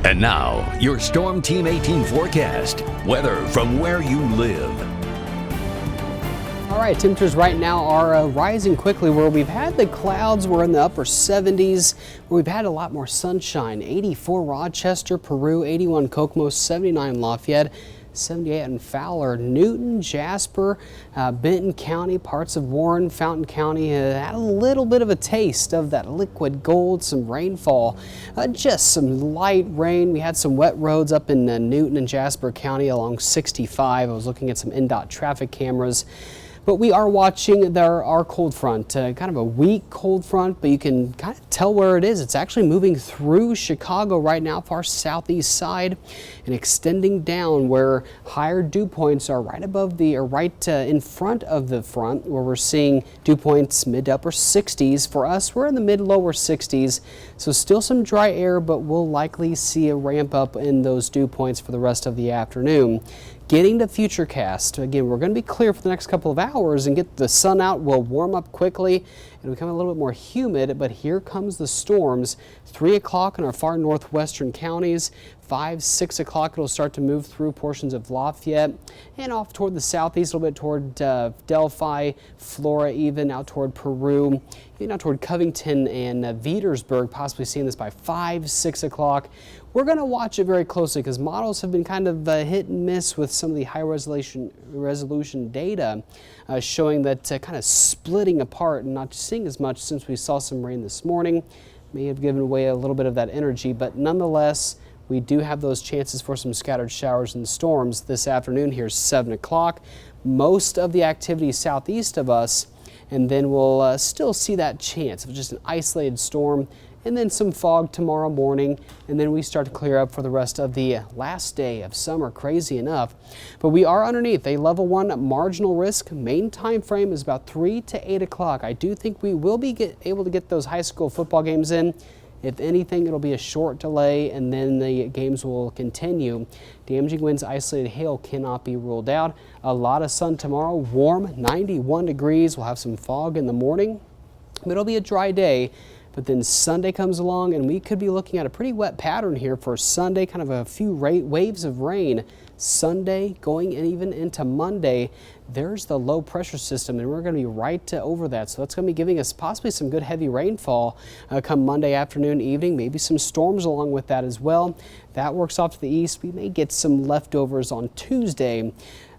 And now, your Storm Team 18 forecast. Weather from where you live. All right, temperatures right now are rising quickly. Where we've had the clouds, we're in the upper 70s. Where we've had a lot more sunshine. 84 Rochester, Peru, 81 Kokomo, 79 Lafayette, 78 in Fowler, Newton, Jasper, Benton County, parts of Warren, Fountain County had a little bit of a taste of that liquid gold, some rainfall, just some light rain. We had some wet roads up in Newton and Jasper County along 65. I was looking at some NDOT traffic cameras. But we are watching our cold front, kind of a weak cold front, but you can kind of tell where it is. It's actually moving through Chicago right now, far southeast side, and extending down where higher dew points are right above right in front of the front, where we're seeing dew points mid to upper 60s. For us, we're in the mid lower 60s, so still some dry air, but we'll likely see a ramp up in those dew points for the rest of the afternoon. Getting to Futurecast, again, we're going to be clear for the next couple of hours and get the sun out. Will warm up quickly and become a little bit more humid, but here comes the storms. 3 o'clock in our far northwestern counties. 5, 6 o'clock, it'll start to move through portions of Lafayette and off toward the southeast, a little bit toward Delphi, Flora, even out toward Peru, even out toward Covington and Veedersburg, possibly seeing this by 5, 6 o'clock. We're going to watch it very closely because models have been kind of hit and miss with some of the high resolution data showing that kind of splitting apart and not seeing as much since we saw some rain this morning. May have given away a little bit of that energy, but nonetheless, we do have those chances for some scattered showers and storms this afternoon. Here's 7 o'clock. Most of the activity southeast of us, and then we'll still see that chance of just an isolated storm and then some fog tomorrow morning, and then we start to clear up for the rest of the last day of summer, crazy enough. But we are underneath a level 1 marginal risk. Main time frame is about 3 to 8 o'clock. I do think we will be able to get those high school football games in. If anything, it'll be a short delay, and then the games will continue. Damaging winds, isolated hail cannot be ruled out. A lot of sun tomorrow, warm, 91 degrees. We'll have some fog in the morning, but it'll be a dry day. But then Sunday comes along, and we could be looking at a pretty wet pattern here for Sunday, kind of a few waves of rain. Sunday going even into Monday, there's the low pressure system, and we're going to be right over that. So that's going to be giving us possibly some good heavy rainfall come Monday afternoon, evening, maybe some storms along with that as well. That works off to the east. We may get some leftovers on Tuesday.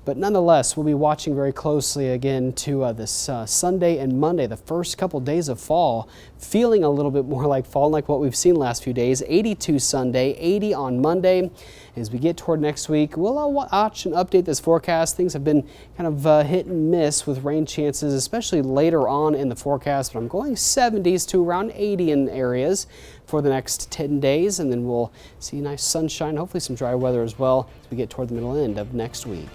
But nonetheless, we'll be watching very closely again to this Sunday and Monday, the first couple days of fall, feeling a little bit more like fall, like what we've seen last few days. 82 Sunday, 80 on Monday. As we get toward next week, we'll watch and update this forecast. Things have been kind of hit and miss with rain chances, especially later on in the forecast. But I'm going 70s to around 80 in areas for the next 10 days, and then we'll see nice sunshine, hopefully some dry weather as well as we get toward the middle end of next week.